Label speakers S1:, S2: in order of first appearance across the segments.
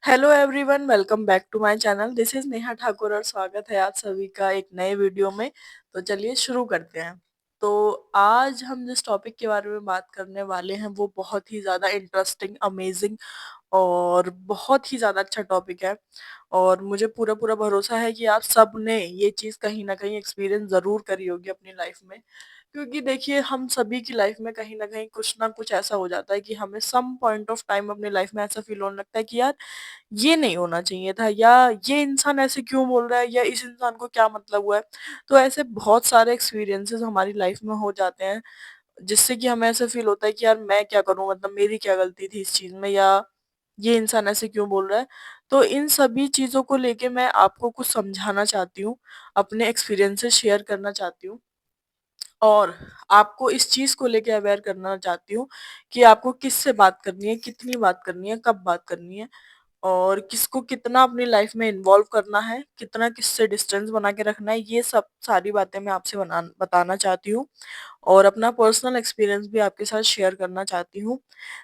S1: Hello everyone, welcome back to my channel. This is Neha Thakur और स्वागत है आप सभी का एक नए वीडियो में। तो चलिए शुरू करते हैं। तो आज हम जिस टॉपिक के बारे में बात करने वाले हैं वो बहुत ही ज़्यादा इंटरेस्टिंग, अमेजिंग और बहुत ही ज़्यादा अच्छा टॉपिक है। और मुझे पूरा पूरा भरोसा है कि आप सब ने ये चीज़ कहीं ना कहीं एक्सपीरियंस ज़रूर करी होगी अपनी लाइफ में। क्योंकि देखिए, हम सभी की लाइफ में कहीं ना कहीं कुछ ना कुछ ऐसा हो जाता है कि हमें सम पॉइंट ऑफ टाइम अपनी लाइफ में ऐसा फील होने लगता है कि यार ये नहीं होना चाहिए था, या ये इंसान ऐसे क्यों बोल रहा है, या इस इंसान को क्या मतलब हुआ है। तो ऐसे बहुत सारे एक्सपीरियंसेस हमारी लाइफ में हो जाते हैं जिससे कि हमें ऐसा फील होता है कि यार मैं क्या करूं, मतलब मेरी क्या गलती थी इस चीज में, या ये इंसान ऐसे क्यों बोल रहा है। तो इन सभी चीजों को लेके मैं आपको कुछ समझाना चाहती हूँ, अपने एक्सपीरियंसेस शेयर करना चाहती हूँ और आपको इस चीज को लेके अवेयर करना चाहती हूँ कि आपको किससे बात करनी है, कितनी बात करनी है, कब बात करनी है और किसको कितना अपनी लाइफ में इन्वॉल्व करना है, कितना किससे डिस्टेंस बना के रखना है। ये सब सारी बातें मैं आपसे बताना चाहती हूँ और अपना पर्सनल एक्सपीरियंस भी आपके साथ शेयर करना चाहती हूँ।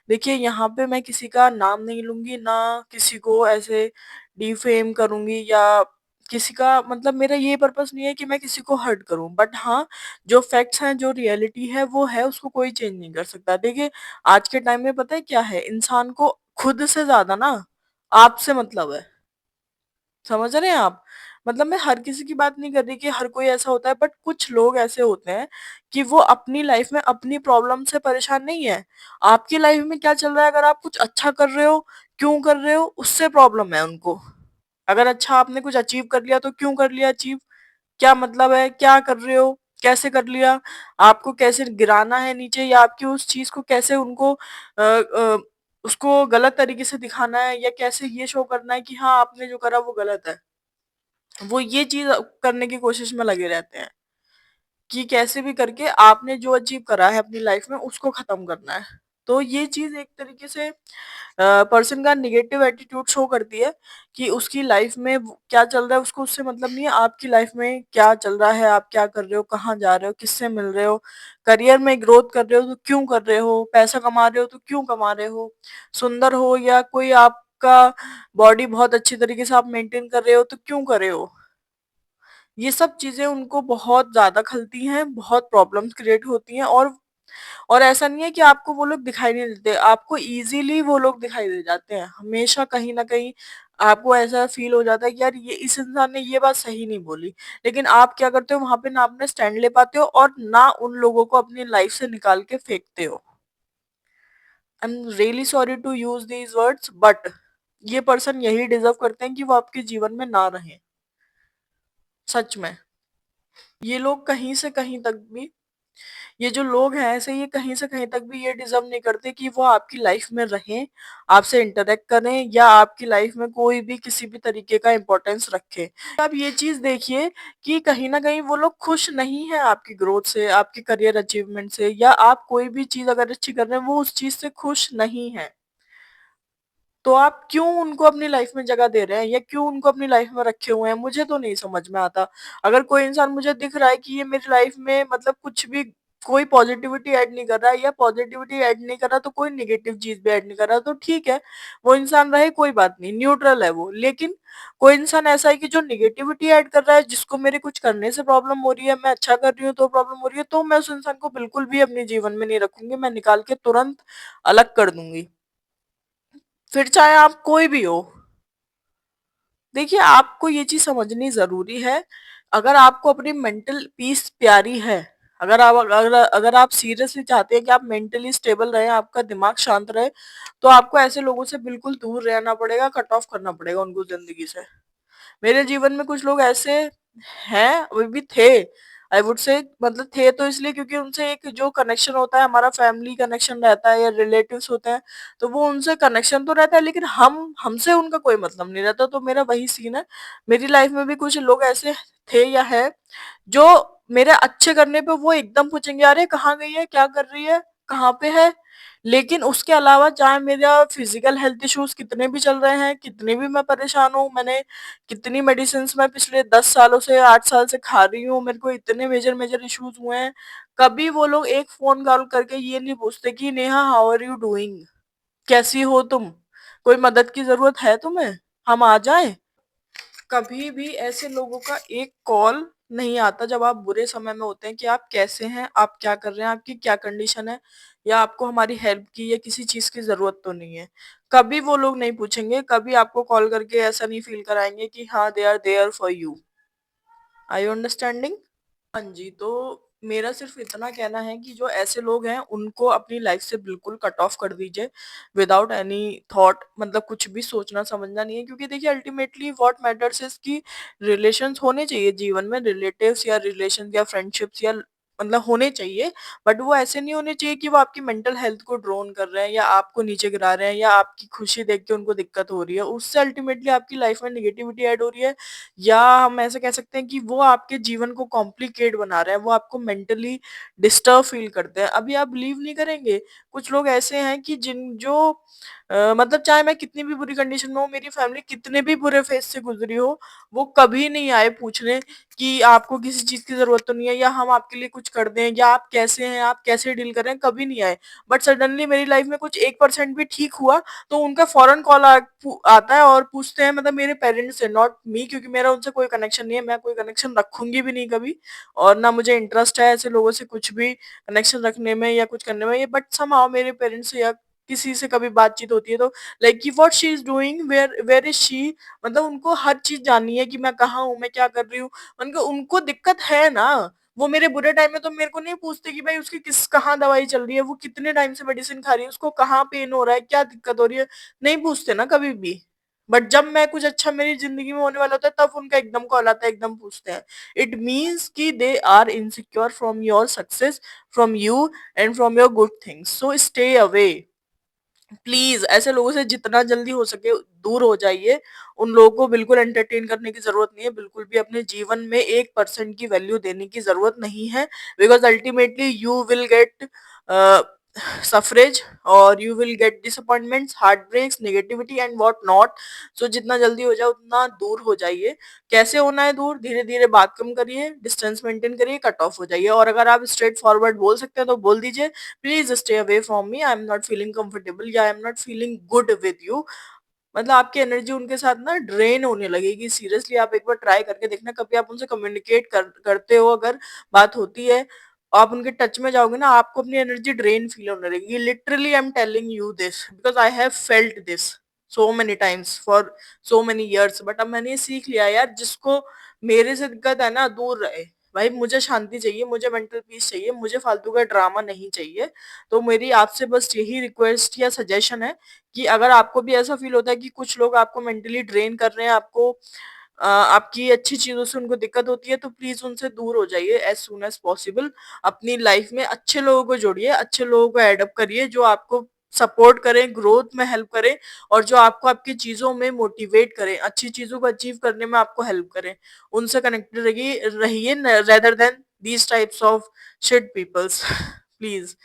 S1: देखिए, यहाँ पे मैं किसी का नाम नहीं लूंगी, ना किसी को ऐसे डिफेम करूंगी, या किसी का मतलब मेरा ये पर्पस नहीं है कि मैं किसी को हर्ट करूं। बट हाँ, जो फैक्ट्स हैं, जो रियलिटी है वो है, उसको कोई चेंज नहीं कर सकता। देखिए, आज के टाइम में पता है क्या है, इंसान को खुद से ज्यादा ना आपसे मतलब है। समझ रहे हैं आप? मतलब मैं हर किसी की बात नहीं कर रही कि हर कोई ऐसा होता है, बट कुछ लोग ऐसे होते हैं कि वो अपनी लाइफ में अपनी प्रॉब्लम से परेशान नहीं है। आपकी लाइफ में क्या चल रहा है, अगर आप कुछ अच्छा कर रहे हो, क्यों कर रहे हो, उससे प्रॉब्लम है उनको। अगर अच्छा आपने कुछ अचीव कर लिया तो क्यों कर लिया अचीव, क्या मतलब है, क्या कर रहे हो, कैसे कर लिया, आपको कैसे गिराना है नीचे, या आपकी उस चीज को कैसे उनको उसको गलत तरीके से दिखाना है, या कैसे ये शो करना है कि हाँ आपने जो करा वो गलत है। वो ये चीज करने की कोशिश में लगे रहते हैं कि कैसे भी करके आपने जो अचीव करा है अपनी लाइफ में उसको खत्म करना है। तो ये चीज एक तरीके से पर्सन का निगेटिव एटीट्यूड शो करती है कि उसकी लाइफ में क्या चल रहा है उसको उससे मतलब नहीं है। आपकी लाइफ में क्या चल रहा है, आप क्या कर रहे हो, कहाँ जा रहे हो, किससे मिल रहे हो, करियर में ग्रोथ कर रहे हो तो क्यों कर रहे हो, पैसा कमा रहे हो तो क्यों कमा रहे हो, सुंदर हो या कोई आपका बॉडी बहुत अच्छी तरीके से आप मेंटेन कर रहे हो तो क्यों कर रहे हो। ये सब चीजें उनको बहुत ज्यादा खलती हैं, बहुत प्रॉब्लम्स क्रिएट होती हैं। और ऐसा नहीं है कि आपको वो लोग दिखाई नहीं देते, आपको इजीली वो लोग दिखाई दे जाते हैं। हमेशा कहीं ना कहीं आपको ऐसा फील हो जाता है कि यार ये इस इंसान ने ये बात सही नहीं बोली। लेकिन आप क्या करते हो वहां पे, ना अपने स्टैंड ले पाते हो और ना उन लोगों को अपनी लाइफ से निकाल के फेंकते हो। I am really sorry to use these words, but ये पर्सन यही डिजर्व करते हैं कि वो आपके जीवन में ना रहें। सच में ये लोग कहीं से कहीं तक भी, ये जो लोग हैं ऐसे, ये कहीं से कहीं तक भी ये डिजर्व नहीं करते कि वो आपकी लाइफ में रहें, आपसे इंटरेक्ट करें, या आपकी लाइफ में कोई भी किसी भी तरीके का इंपॉर्टेंस रखें। आप ये चीज देखिए कि कहीं ना कहीं वो लोग खुश नहीं है आपकी ग्रोथ से, आपके करियर अचीवमेंट से, या आप कोई भी चीज अगर अच्छी कर रहे हैं वो उस चीज से खुश नहीं है। तो आप क्यों उनको अपनी लाइफ में जगह दे रहे हैं, या क्यों उनको अपनी लाइफ में रखे हुए हैं, मुझे तो नहीं समझ में आता। अगर कोई इंसान मुझे दिख रहा है कि ये मेरी लाइफ में मतलब कुछ भी, कोई पॉजिटिविटी ऐड नहीं कर रहा है, या पॉजिटिविटी ऐड नहीं कर रहा तो कोई निगेटिव चीज भी ऐड नहीं कर रहा, तो ठीक है, वो इंसान रहे, कोई बात नहीं, न्यूट्रल है वो। लेकिन कोई इंसान ऐसा है कि जो निगेटिविटी ऐड कर रहा है, जिसको मेरे कुछ करने से प्रॉब्लम हो रही है, मैं अच्छा कर रही हूँ तो प्रॉब्लम हो रही है, तो मैं उस इंसान को बिल्कुल भी अपने जीवन में नहीं रखूंगी, मैं निकाल के तुरंत अलग कर दूंगी। फिर चाहे आप कोई भी हो। देखिए, आपको ये चीज समझनी जरूरी है। अगर आपको अपनी मेंटल पीस प्यारी है, अगर आप सीरियसली चाहते हैं कि आप मेंटली स्टेबल रहे, आपका दिमाग शांत रहे, तो आपको ऐसे लोगों से बिल्कुल दूर रहना पड़ेगा, कट ऑफ करना पड़ेगा उनको जिंदगी से। मेरे जीवन में कुछ लोग ऐसे हैं, अभी भी थे, आई वुड से, मतलब थे तो इसलिए क्योंकि उनसे एक जो कनेक्शन होता है, हमारा फैमिली कनेक्शन रहता है या रिलेटिव्स होते हैं, तो वो उनसे कनेक्शन तो रहता है, लेकिन हम हमसे उनका कोई मतलब नहीं रहता। तो मेरा वही सीन है। मेरी लाइफ में भी कुछ लोग ऐसे थे या है जो मेरे अच्छे करने पे वो एकदम पूछेंगे, अरे कहाँ गई है, क्या कर रही है, कहाँ पे है। लेकिन उसके अलावा चाहे मेरा फिजिकल हेल्थ इश्यूज कितने भी चल रहे हैं, कितने भी मैं परेशान हूँ, मैंने कितनी मेडिसिन मैं पिछले 10 सालों से 8 साल से खा रही हूँ, मेरे को इतने मेजर मेजर इश्यूज हुए हैं, कभी वो लोग एक फोन कॉल करके ये नहीं पूछते कि Neha how are you doing, कैसी हो तुम, कोई मदद की ज़रूरत है तुम्हें? हम आ जाएँ? कभी भी ऐसे लोगों का एक कॉल नहीं आता जब आप बुरे समय में होते हैं कि आप कैसे हैं, आप क्या कर रहे हैं, आपकी क्या कंडीशन है, या आपको हमारी हेल्प की या किसी चीज़ की ज़रूरत तो नहीं है। कभी वो लोग नहीं पूछेंगे, कभी आपको कॉल करके ऐसा नहीं फ़ील कराएँगे कि हाँ, they are there for you. Are you understanding? हाँ जी, तो मेरा सिर्फ़ इतना कहना है कि जो ऐसे लोग हैं, उनको अपनी लाइफ़ से बिल्कुल कट ऑफ कर दीजिए, विदाउट एनी थॉट, मतलब कुछ भी सोचना समझना नहीं है, क्योंकि देखिए अल्टीमेटली व्हाट मैटर्स इज़ कि रिलेशंस होने चाहिए जीवन में, रिलेटिव्स या रिलेशन या फ्रेंडशिप्स या मतलब होने चाहिए, बट वो ऐसे नहीं होने चाहिए कि वो आपकी मेंटल हेल्थ को ड्रोन कर रहे हैं या आपको नीचे गिरा रहे हैं या आपकी खुशी देख के उनको दिक्कत हो रही है। उससे अल्टीमेटली आपकी लाइफ़ में नेगेटिविटी ऐड हो रही है, या हम ऐसे कह सकते हैं कि वो आपके जीवन को कॉम्प्लिकेट बना रहे हैं, वो आपको मेंटली डिस्टर्ब फील करते हैं। अभी आप बिलीव नहीं करेंगे, कुछ लोग ऐसे हैं कि मतलब चाहे मैं कितनी भी बुरी कंडीशन में हूँ, मेरी फैमिली कितने भी बुरे फेज़ से गुज़री हो, वो कभी नहीं आए पूछने कि आपको किसी चीज़ की ज़रूरत तो नहीं है, या हम आपके लिए कुछ कर दें, या आप कैसे हैं, आप कैसे डील कर रहे हैं, कभी नहीं आए। बट सडनली मेरी लाइफ़ में कुछ 1% भी ठीक हुआ, तो उनका फौरन कॉल आता है और पूछते हैं, मतलब मेरे पेरेंट्स से, नॉट मी, क्योंकि मेरा उनसे कोई कनेक्शन नहीं है, मैं कोई कनेक्शन रखूंगी भी नहीं कभी, और ना मुझे इंटरेस्ट है ऐसे लोगों से कुछ भी कनेक्शन रखने में या कुछ करने में, ये बट समहाउ मेरे पेरेंट्स से या किसी से कभी बातचीत होती है तो लाइक कि what she is doing, where where is she, मतलब उनको हर चीज जाननी है कि मैं कहाँ हूँ, मैं क्या कर रही हूँ। उनको उनको दिक्कत है ना, वो मेरे बुरे टाइम में तो मेरे को नहीं पूछते कि भाई उसकी किस कहाँ दवाई चल रही है, वो कितने टाइम से मेडिसिन खा रही है, उसको कहाँ पेन हो रहा है, क्या दिक्कत हो रही है, नहीं पूछते ना कभी भी। बट जब मैं कुछ अच्छा मेरी जिंदगी में होने वाला होता है, तब उनका एकदम कॉल आता है, एकदम पूछते हैं। इट मीन्स कि they are insecure from your success, from you and from your good things, so stay away. Please ऐसे लोगों से जितना जल्दी हो सके दूर हो जाइए। उन लोगों को बिल्कुल एंटरटेन करने की जरूरत नहीं है, बिल्कुल भी अपने जीवन में 1% की वैल्यू देने की जरूरत नहीं है, because ultimately you will get sufferings, और you will get disappointments, heart breaks, negativity and what not. So जितना जल्दी हो जाए उतना दूर हो जाइए। कैसे होना है दूर? धीरे धीरे बात कम करिए, डिस्टेंस मेंटेन करिए, कट ऑफ हो जाइए, और अगर आप स्ट्रेट फॉरवर्ड बोल सकते हैं तो बोल दीजिए, please stay away from me, I am not feeling comfortable या I am not feeling good with you. मतलब आपकी एनर्जी उनके साथ ना ड्रेन होने लगेगी। सीरियसली आप एक बार ट्राई करके देखना, कभी आप उनसे कम्युनिकेट करते हो, अगर बात होती है, आप उनके टच में जाओगे ना, आपको अपनी एनर्जी ड्रेन फील होने लगेगी। Literally I am telling you this because I have felt this so many times for so many years. But अब मैंने ये सीख लिया यार, जिसको मेरे से दिक्कत है ना, दूर रहे। भाई मुझे शांति चाहिए, मुझे मेंटल पीस चाहिए, मुझे फालतू का ड्रामा नहीं चाहिए। तो मेरी आपसे बस यही रिक्वेस्ट या सजेशन है कि अगर आपको भी ऐसा फील होता है कि कुछ लोग आपको मेंटली ड्रेन कर रहे हैं, आपको आपकी अच्छी चीजों से उनको दिक्कत होती है, तो प्लीज उनसे दूर हो जाइए एज सून एज पॉसिबल। अपनी लाइफ में अच्छे लोगों को जोड़िए, अच्छे लोगों को एडअप करिए, जो आपको सपोर्ट करें, ग्रोथ में हेल्प करें, और जो आपको आपकी चीजों में मोटिवेट करें, अच्छी चीजों को अचीव करने में आपको हेल्प करें। उनसे कनेक्टेड रहिए रहिए rather than these types of shit peoples please.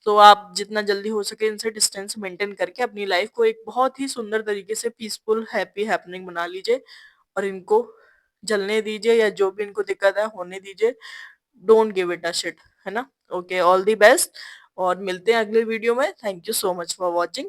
S1: तो आप जितना जल्दी हो सके इनसे डिस्टेंस मेंटेन करके अपनी लाइफ को एक बहुत ही सुंदर तरीके से पीसफुल हैप्पी हैपनिंग बना लीजिए, और इनको जलने दीजिए या जो भी इनको दिक्कत है होने दीजिए। Don't give it a shit, है ना? ओके, ऑल द बेस्ट, और मिलते हैं अगले वीडियो में। Thank you so much for watching.